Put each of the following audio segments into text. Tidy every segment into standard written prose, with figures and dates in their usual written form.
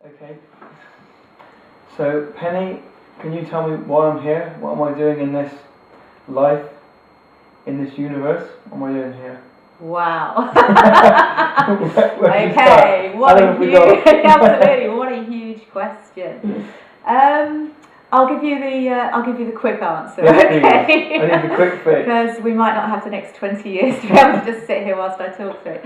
Okay. So, Penny, can you tell me why I'm here? What am I doing in this life, in this universe? What am I doing here? Wow. Where Okay, what a huge, absolutely, what a huge question. I'll give you the quick answer. Yes, okay. please. I need the quick fix. Because we might not have the next 20 years to be able to just sit here whilst I talk through it.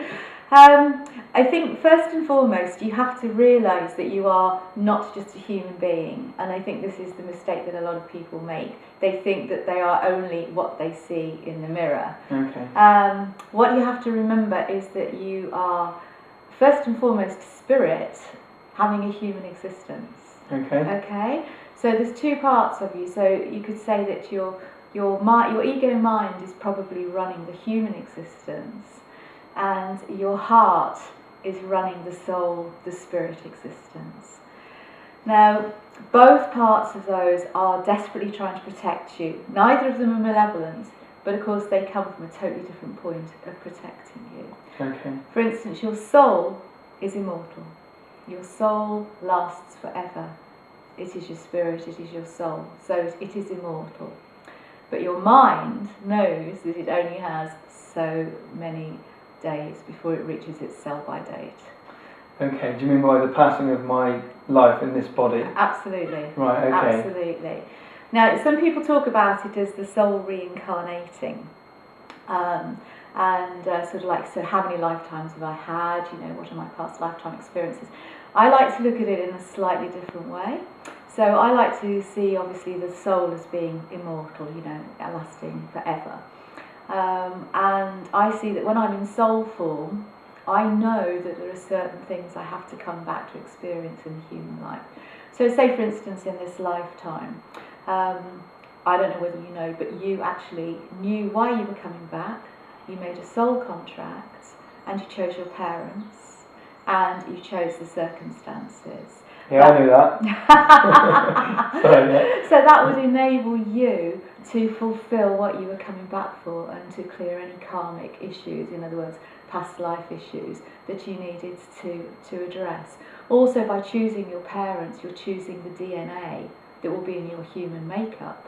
I think first and foremost you have to realise that you are not just a human being, and I think this is the mistake that a lot of people make. They think that they are only what they see in the mirror. Okay. What you have to remember is that you are first and foremost spirit having a human existence. Okay. Okay? So there's two parts of you. So you could say that your ego mind is probably running the human existence, and your heart is running the soul, the spirit existence. Now, both parts of those are desperately trying to protect you. Neither of them are malevolent, but of course they come from a totally different point of protecting you. Okay. For instance, your soul is immortal. Your soul lasts forever. It is your spirit, it is your soul, so it is immortal. But your mind knows that it only has so many days before it reaches its sell-by date. Okay, do you mean by the passing of my life in this body? Absolutely. Right, okay. Absolutely. Now, some people talk about it as the soul reincarnating. Sort of like, so how many lifetimes have I had? You know, what are my past lifetime experiences? I like to look at it in a slightly different way. So I like to see, obviously, the soul as being immortal, you know, lasting forever. And I see that when I'm in soul form, I know that there are certain things I have to come back to experience in the human life. So say, for instance, in this lifetime, I don't know whether you know, but you actually knew why you were coming back. You made a soul contract, and you chose your parents, and you chose the circumstances. Yeah, I knew that. Sorry, yeah. So that would enable you to fulfill what you were coming back for, and to clear any karmic issues, in other words, past life issues that you needed to address. Also, by choosing your parents, you're choosing the DNA that will be in your human makeup,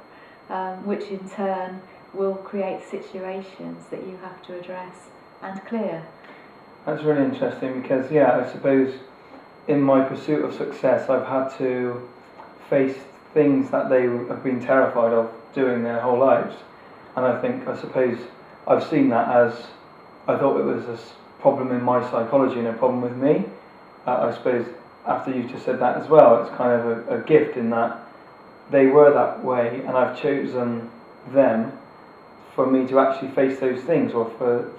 which in turn will create situations that you have to address and clear. That's really interesting because, yeah, I suppose in my pursuit of success I've had to face things that they have been terrified of doing their whole lives, and I suppose I've seen that as, I thought it was a problem in my psychology and a problem with me. I suppose after you just said that as well, it's kind of a gift in that they were that way and I've chosen them for me to actually face those things, or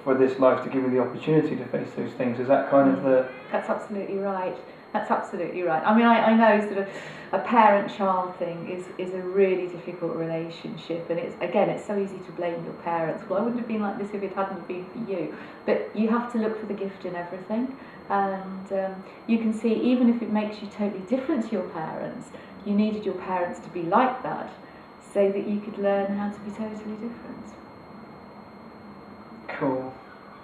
for this life to give me the opportunity to face those things. Is that kind of the... That's absolutely right. That's absolutely right. I mean, I know sort of a parent-child thing is a really difficult relationship, and it's so easy to blame your parents. Well, I wouldn't have been like this if it hadn't been for you. But you have to look for the gift in everything, and you can see, even if it makes you totally different to your parents, you needed your parents to be like that so that you could learn how to be totally different. Cool.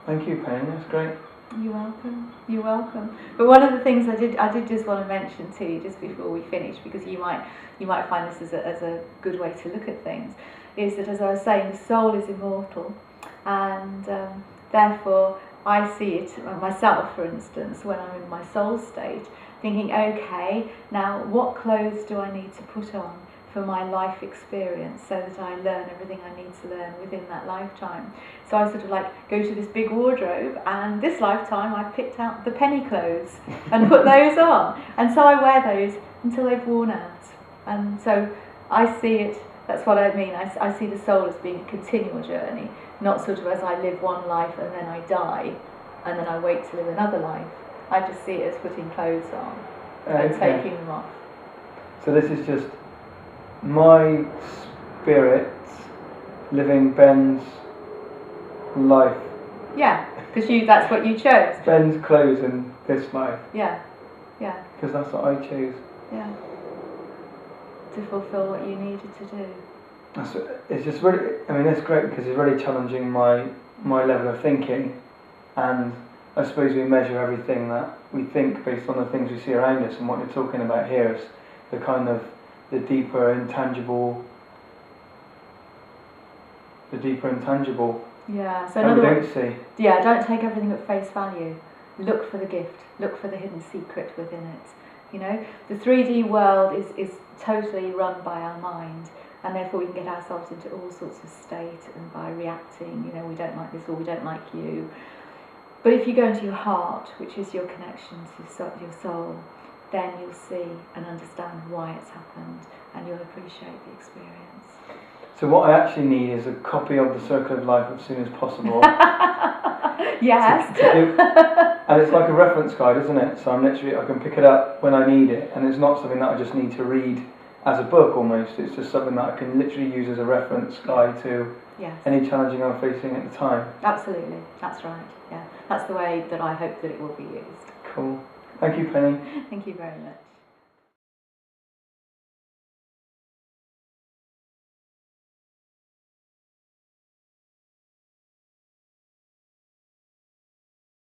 Thank you, Penny. That's great. You're welcome. You're welcome. But one of the things I did just want to mention to you just before we finish, because you might find this as a good way to look at things, is that, as I was saying, the soul is immortal, and therefore I see it myself, for instance, when I'm in my soul state, thinking, okay, now what clothes do I need to put on for my life experience so that I learn everything I need to learn within that lifetime. So I sort of like go to this big wardrobe, and this lifetime I've picked out the penny clothes and put those on, and so I wear those until they've worn out. And so I see it, that's what I mean, I see the soul as being a continual journey, not sort of as I live one life and then I die and then I wait to live another life. I just see it as putting clothes on and taking them off. So this is just my spirit living Ben's life. Yeah, because that's what you chose. Ben's clothes in this life. Yeah, yeah. Because that's what I chose. Yeah. To fulfill what you needed to do. It's just really, I mean, it's great because it's really challenging my level of thinking, and I suppose we measure everything that we think based on the things we see around us, and what you're talking about here is the kind of the deeper intangible Yeah. So that we another don't see. Yeah, don't take everything at face value. Look for the gift. Look for the hidden secret within it. You know, the 3D world is totally run by our mind, and therefore we can get ourselves into all sorts of state, and by reacting, you know, we don't like this or we don't like you. But if you go into your heart, which is your connection to your soul, then you'll see and understand why it's happened, and you'll appreciate the experience. So what I actually need is a copy of The Circle of Life as soon as possible. Yes. And it's like a reference guide, isn't it? So I can pick it up when I need it, and it's not something that I just need to read as a book almost. It's just something that I can literally use as a reference guide to any challenging I'm facing at the time. Absolutely, that's right. Yeah, that's the way that I hope that it will be used. Cool. Thank you, Penny. Thank you very much.